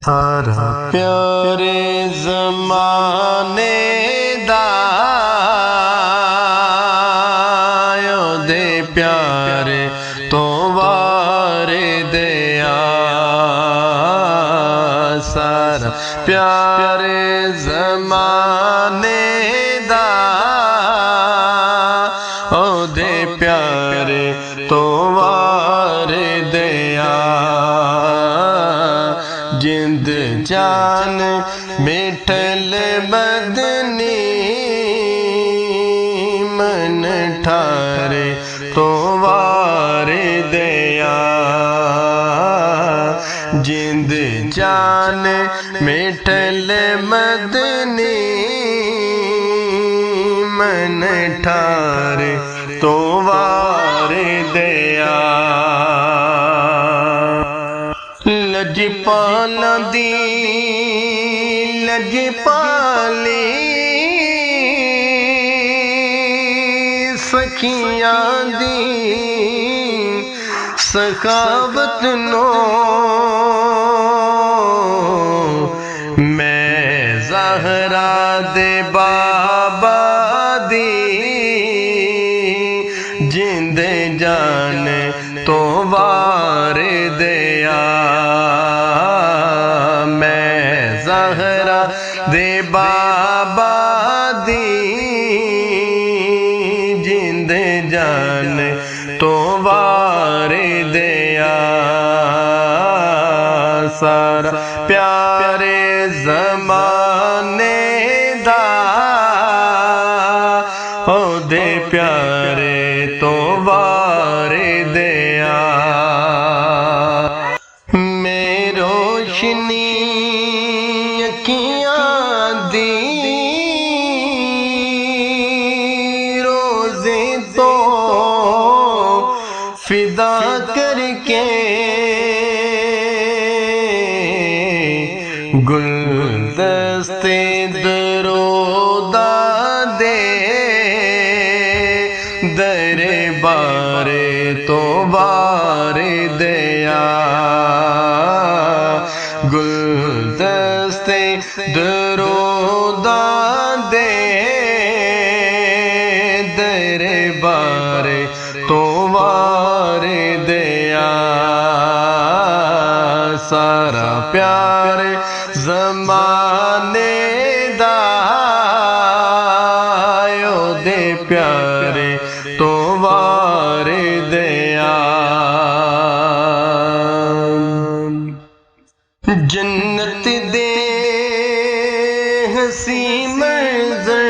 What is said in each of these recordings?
सारा प्यारे ज़माने दा ओदे प्यारे तो वारे दिया। सारा प्यारे ज़माने दा ओदे प्यारे तो वारे दिया। जिंद जान मिठल बदनी मन ठारे तो वारे दिया। जिंद जान मिठल मदनी मन ठारे तो वारे दिया। लजपाला दी लजपाली सखियां दी सखावत नो मैं ज़हरा दे बाबा दी जिंदे जान तो वारे दिया। मैं ज़हरा दे बाबा दी जिंदे जान तो वारे दिया। सारा प्यारे ज़माने दा ओदे प्यारे तो वारे दिया। मैं रोशनी अखियां दी रोज़े तो फिदा करके गुलदस्ते दरोदा दे दरे बारे तो वारे दिया। गुलदस्ते दरोदा दे दरे बारे तो वारे दिया। सारा प्यारे ज़माने दा ओदे प्यारे तो वारे दिया। जन्नत दे हसी मंज़र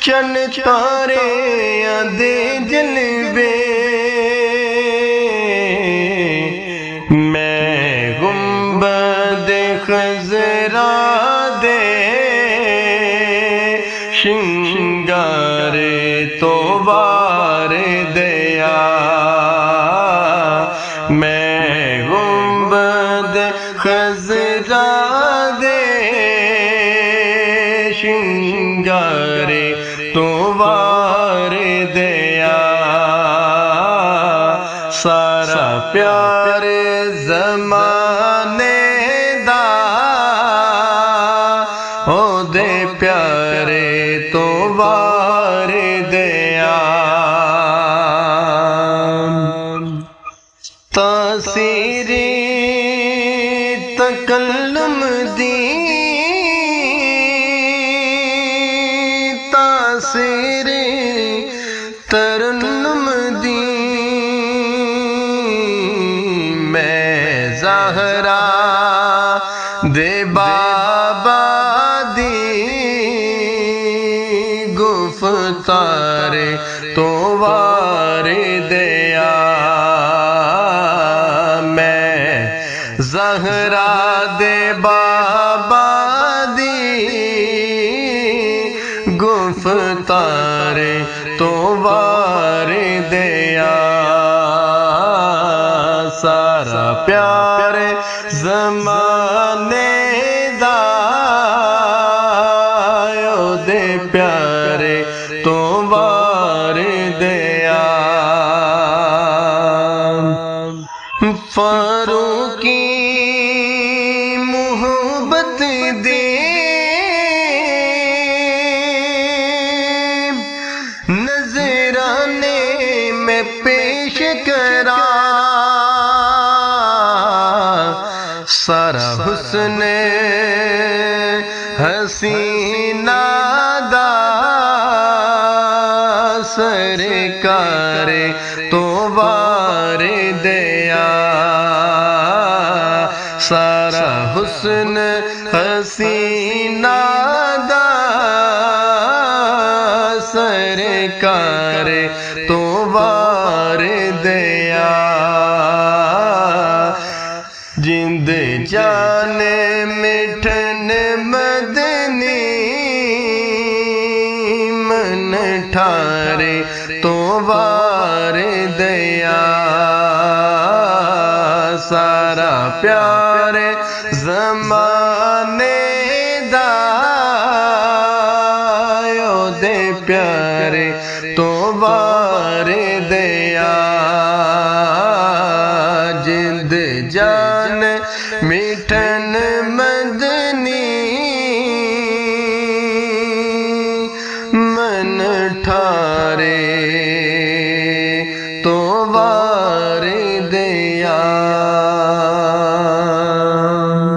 चन तारे दे जलवे मैं गुंबद खज़रा दे शिंगारे तो वारे दिया। मैं गुंबद खज़रा दे शिंगारे तो वारे दिया। सारा प्यारे ज़माने दा ओदे प्यारे तो वारे दिया। तासीरे तकल्लुम दी तासीरे तरन्नुम दी मैं ज़हरा दे बाबा दी गुफ्तारे तो वारे दिया। मैं ज़हरा दे बाबा दी गुफ्तारे तो वारे दिया। सारा प्यारे ज़माने दा ओदे प्यारे तो वारे दिया। फारूकी मोहब्बत दे नजराने में पेश करा सारा हुस्न हसीना दा सरकार तो वारे दया सारा हुस्न हसीना दा सरकार तो वारे दया जिंद जान मिठन मदनी मन ठारे तो वारे दया सारा प्यार ज़माने दा ओदे प्यारे तो वारे दया जिंद जान मिठन मदनी मन ठारे